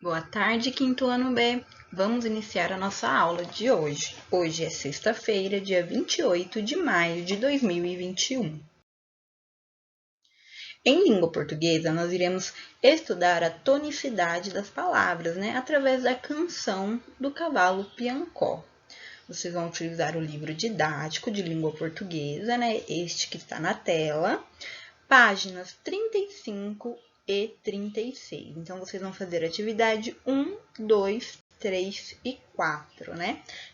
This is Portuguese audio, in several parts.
Boa tarde, quinto ano B. Vamos iniciar a nossa aula de hoje. Hoje é sexta-feira, dia 28 de maio de 2021. Em língua portuguesa, nós iremos estudar a tonicidade das palavras, através da canção do cavalo Piancó. Vocês vão utilizar o livro didático de língua portuguesa, este que está na tela, páginas 35 e 36. Então, vocês vão fazer a atividade 1, 2, 3 e 4,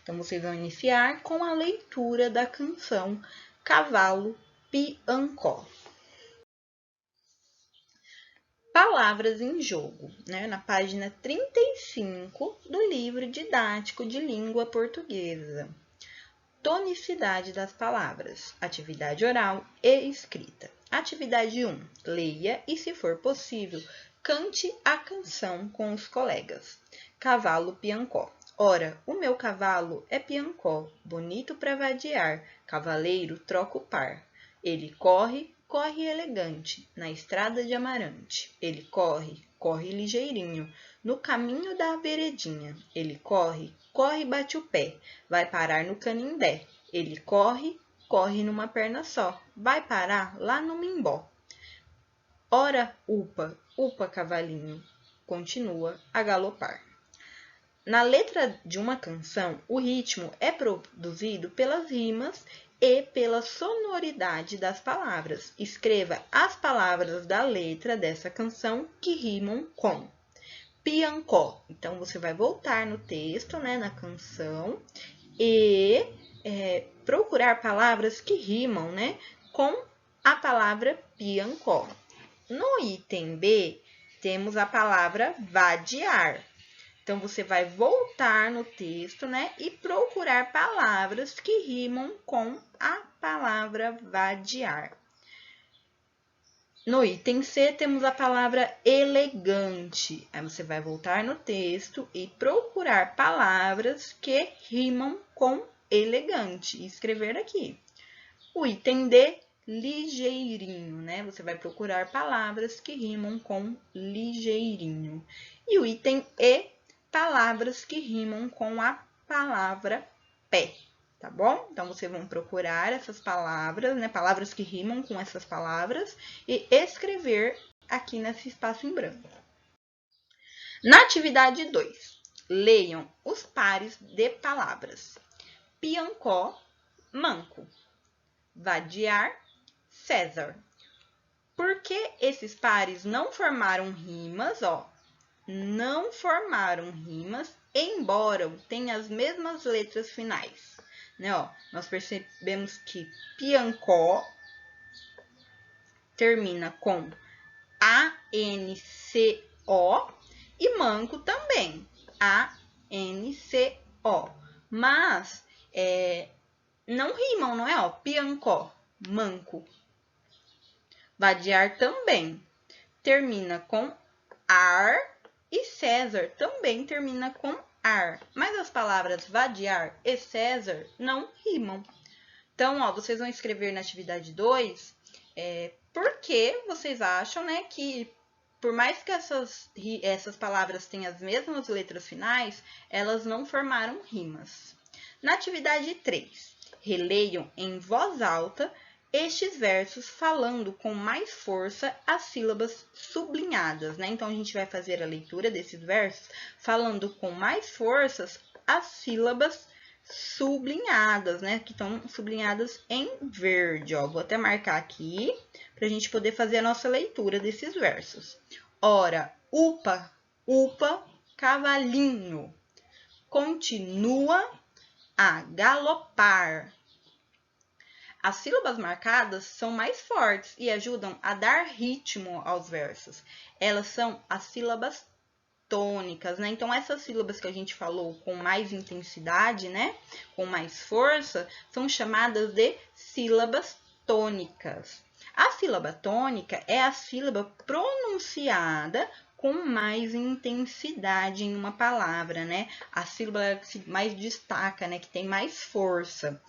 Então, vocês vão iniciar com a leitura da canção Cavalo Piancó. Palavras em jogo, na página 35 do livro didático de língua portuguesa. Tonicidade das palavras, atividade oral e escrita. Atividade 1. Leia e, se for possível, cante a canção com os colegas. Cavalo Piancó. Ora, o meu cavalo é Piancó, bonito para vadiar, cavaleiro troca o par. Ele corre, corre elegante, na estrada de Amarante. Ele corre, corre ligeirinho, no caminho da veredinha. Ele corre, corre e bate o pé, vai parar no Canindé. Ele corre, corre numa perna só, vai parar lá no Mimbó. Ora, upa, upa cavalinho, continua a galopar. Na letra de uma canção, o ritmo é produzido pelas rimas e pela sonoridade das palavras. Escreva as palavras da letra dessa canção que rimam com Piancó. Então, você vai voltar no texto, na canção, e procurar palavras que rimam, com a palavra Piancó. No item B, temos a palavra vadiar. Então, você vai voltar no texto, e procurar palavras que rimam com a palavra vadiar. No item C, temos a palavra elegante. Aí, você vai voltar no texto e procurar palavras que rimam com elegante e escrever aqui. O item D, ligeirinho, Você vai procurar palavras que rimam com ligeirinho. E o item E, palavras que rimam com a palavra pé, tá bom? Então, vocês vão procurar essas palavras, palavras que rimam com essas palavras e escrever aqui nesse espaço em branco. Na atividade 2, leiam os pares de palavras. Piancó, manco. Vadiar, César. Por que esses pares não formaram rimas, não formaram rimas, embora tenham as mesmas letras finais. Nós percebemos que Piancó termina com A-N-C-O e manco também, A-N-C-O. Mas não rimam, não é? Piancó, manco. Vadiar também termina com ar e César também termina com ar. Mas as palavras vadiar e César não rimam. Então, vocês vão escrever na atividade 2 por que vocês acham, que por mais que essas palavras tenham as mesmas letras finais, elas não formaram rimas. Na atividade 3, releiam em voz alta estes versos falando com mais força as sílabas sublinhadas, Então, a gente vai fazer a leitura desses versos falando com mais forças as sílabas sublinhadas, que estão sublinhadas em verde, Vou até marcar aqui para a gente poder fazer a nossa leitura desses versos. Ora, upa, upa, cavalinho, continua a galopar. As sílabas marcadas são mais fortes e ajudam a dar ritmo aos versos. Elas são as sílabas tônicas, Então, essas sílabas que a gente falou com mais intensidade, com mais força, são chamadas de sílabas tônicas. A sílaba tônica é a sílaba pronunciada com mais intensidade em uma palavra, A sílaba que mais destaca, que tem mais força.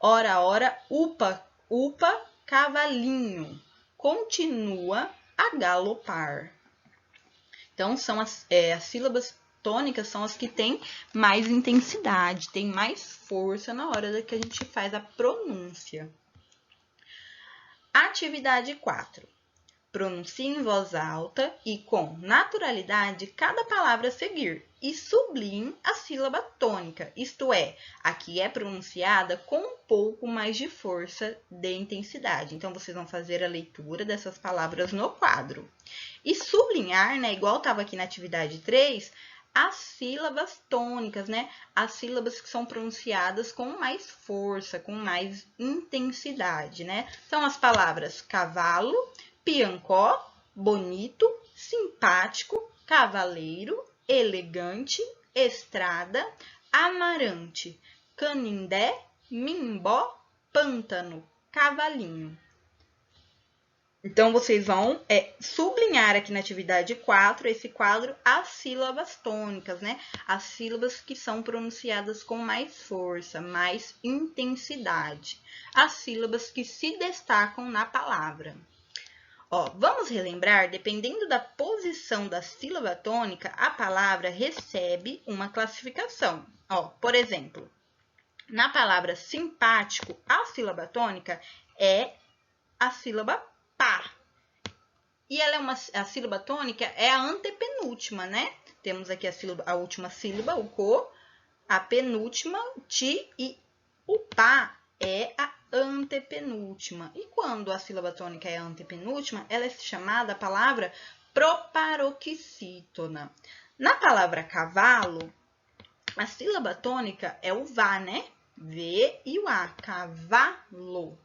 Ora, ora, upa, upa, cavalinho, continua a galopar. Então, são as sílabas tônicas são as que têm mais intensidade, têm mais força na hora que a gente faz a pronúncia. Atividade 4. Pronuncie em voz alta e com naturalidade cada palavra a seguir e sublinhe a sílaba tônica, isto é, a que é pronunciada com um pouco mais de força de intensidade. Então, vocês vão fazer a leitura dessas palavras no quadro. E sublinhar, né, igual estava aqui na atividade 3, as sílabas tônicas, né? As sílabas que são pronunciadas com mais força, com mais intensidade, né? São as palavras cavalo, piancó, bonito, simpático, cavaleiro, elegante, estrada, amarante, canindé, mimbó, pântano, cavalinho. Então, vocês vão sublinhar aqui na atividade 4, esse quadro, as sílabas tônicas, né? As sílabas que são pronunciadas com mais força, mais intensidade. As sílabas que se destacam na palavra. Ó, vamos relembrar, dependendo da posição da sílaba tônica, a palavra recebe uma classificação. Ó, por exemplo, na palavra simpático, a sílaba tônica é a sílaba pá. E ela a sílaba tônica é a antepenúltima, né? Temos aqui a última sílaba, o co, a penúltima, ti, e o pá é a antepenúltima. E quando a sílaba tônica é a antepenúltima, ela é chamada a palavra proparoxítona. Na palavra cavalo, a sílaba tônica é o vá, né? V e o A, cavalo.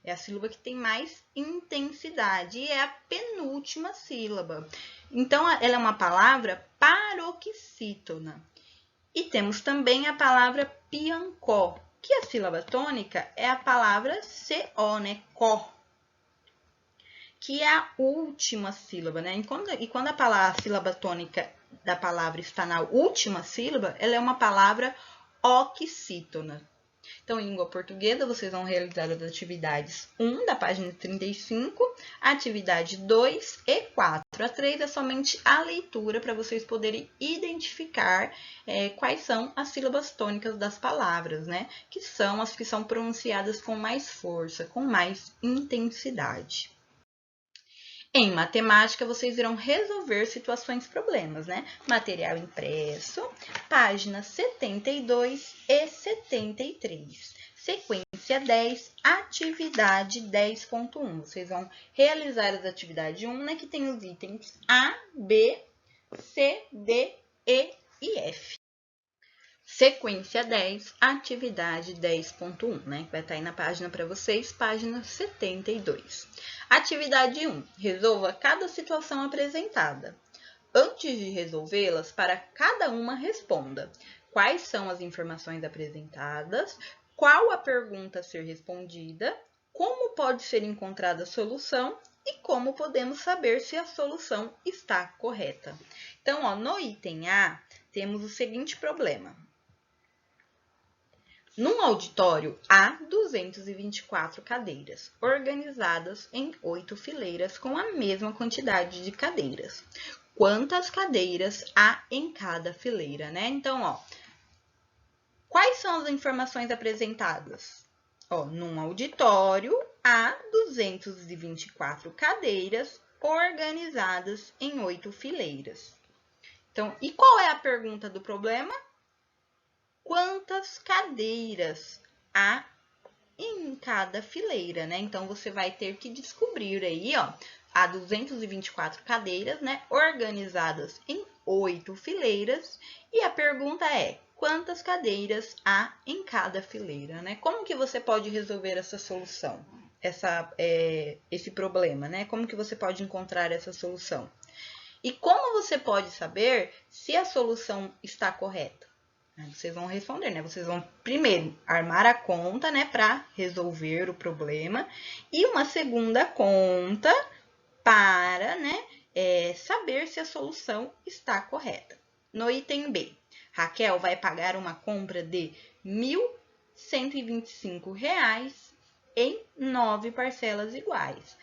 É a sílaba que tem mais intensidade e é a penúltima sílaba. Então, ela é uma palavra paroxítona. E temos também a palavra piancó, que a sílaba tônica é a palavra CO, né? Có, que é a última sílaba, né? E quando a sílaba tônica da palavra está na última sílaba, ela é uma palavra oxítona. Então, em língua portuguesa, vocês vão realizar as atividades 1 da página 35, atividade 2 e 4. A 3 é somente a leitura para vocês poderem identificar quais são as sílabas tônicas das palavras, né? Que são as que são pronunciadas com mais força, com mais intensidade. Em matemática, vocês irão resolver situações problemas, né? Material impresso, páginas 72 e 73. Sequência 10, atividade 10.1. Vocês vão realizar as atividades 1, né? Que tem os itens A, B, C, D, E e F. Sequência 10, atividade 10.1, né? Que vai estar aí na página para vocês, página 72. Atividade 1. Resolva cada situação apresentada. Antes de resolvê-las, para cada uma responda quais são as informações apresentadas, qual a pergunta a ser respondida, como pode ser encontrada a solução e como podemos saber se a solução está correta. Então, ó, no item A, temos o seguinte problema. Num auditório, há 224 cadeiras, organizadas em 8 fileiras com a mesma quantidade de cadeiras. Quantas cadeiras há em cada fileira, né? Então, ó, quais são as informações apresentadas? Ó, num auditório, há 224 cadeiras organizadas em 8 fileiras. Então, e qual é a pergunta do problema? Quantas cadeiras há em cada fileira, né? Então, você vai ter que descobrir aí, ó, há 224 cadeiras, né? Organizadas em 8 fileiras. E a pergunta é, quantas cadeiras há em cada fileira, né? Como que você pode resolver essa solução, esse problema, né? Como que você pode encontrar essa solução? E como você pode saber se a solução está correta? Vocês vão responder, né? Vocês vão primeiro armar a conta, né, para resolver o problema, e uma segunda conta para, né, saber se a solução está correta. No item B, Raquel vai pagar uma compra de R$ 1.125 em 9 parcelas iguais.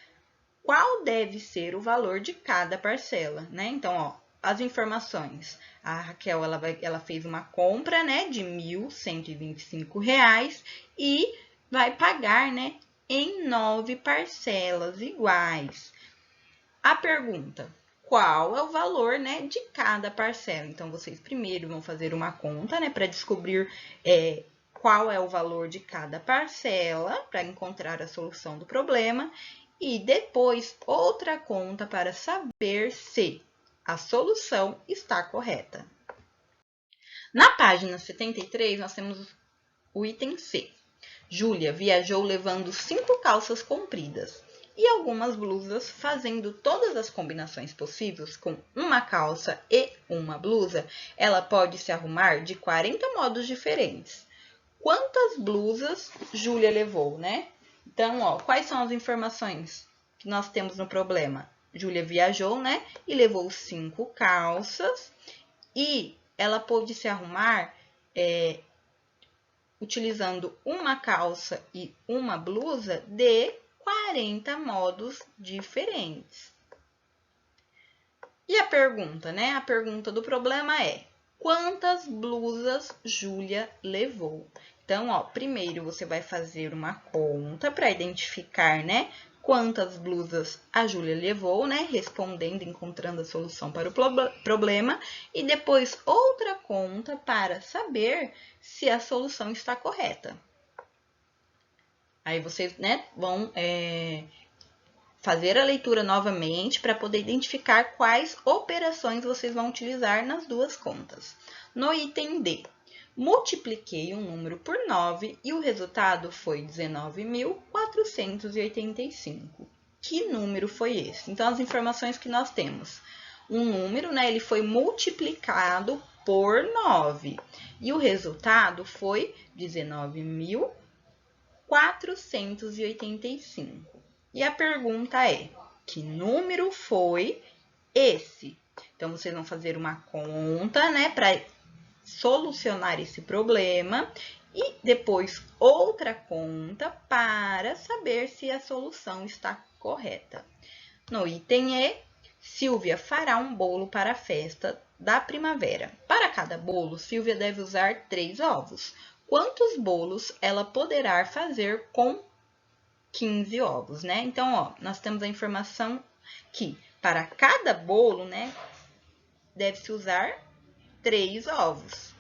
Qual deve ser o valor de cada parcela, né? Então, ó, as informações. A Raquel, ela fez uma compra, né, de R$ 1.125 e vai pagar, né, em 9 parcelas iguais. A pergunta: qual é o valor, né, de cada parcela? Então, vocês primeiro vão fazer uma conta, né, para descobrir qual é o valor de cada parcela, para encontrar a solução do problema, e depois outra conta para saber se a solução está correta. Na página 73, nós temos o item C. Júlia viajou levando 5 calças compridas e algumas blusas, fazendo todas as combinações possíveis com uma calça e uma blusa. Ela pode se arrumar de 40 modos diferentes. Quantas blusas Júlia levou, né? Então, ó, quais são as informações que nós temos no problema? Júlia viajou, né? E levou 5 calças e ela pôde se arrumar utilizando uma calça e uma blusa de 40 modos diferentes. E a pergunta, né? A pergunta do problema é: quantas blusas Júlia levou? Então, ó, primeiro você vai fazer uma conta para identificar, né, quantas blusas a Júlia levou, né, respondendo, encontrando a solução para o problema, e depois outra conta para saber se a solução está correta. Aí vocês, né, vão fazer a leitura novamente para poder identificar quais operações vocês vão utilizar nas duas contas. No item D, multipliquei um número por 9 e o resultado foi 19.485. Que número foi esse? Então, as informações que nós temos. Um número, né, ele foi multiplicado por 9 e o resultado foi 19.485. E a pergunta é: que número foi esse? Então, vocês vão fazer uma conta, né, para solucionar esse problema e depois outra conta para saber se a solução está correta. No item E, Silvia fará um bolo para a festa da primavera. Para cada bolo, Silvia deve usar 3 ovos. Quantos bolos ela poderá fazer com 15 ovos, né? Então, ó, nós temos a informação que para cada bolo, né, deve-se usar 3 ovos.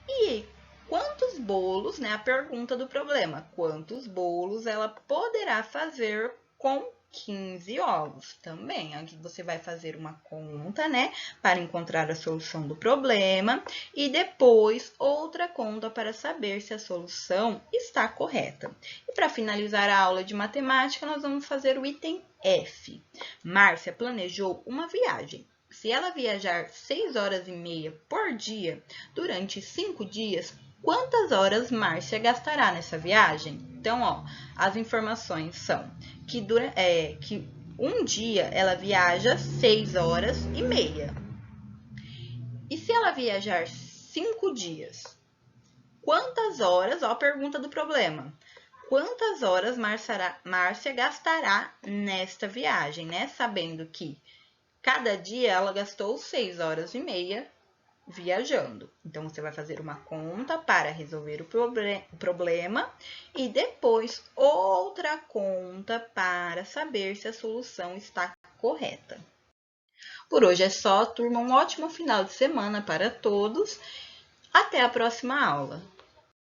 E quantos bolos, né, a pergunta do problema, quantos bolos ela poderá fazer com 15 ovos? Também, aqui você vai fazer uma conta, né, para encontrar a solução do problema e depois outra conta para saber se a solução está correta. E para finalizar a aula de matemática, nós vamos fazer o item F. Márcia planejou uma viagem. Se ela viajar 6 horas e meia por dia durante 5 dias, quantas horas Márcia gastará nessa viagem? Então, ó, as informações são que um dia ela viaja 6 horas e meia. E se ela viajar 5 dias, quantas horas, ó, a pergunta do problema, quantas horas Márcia gastará nesta viagem, né? Sabendo que cada dia ela gastou 6 horas e meia viajando. Então, você vai fazer uma conta para resolver o problema e depois outra conta para saber se a solução está correta. Por hoje é só, turma. Um ótimo final de semana para todos. Até a próxima aula.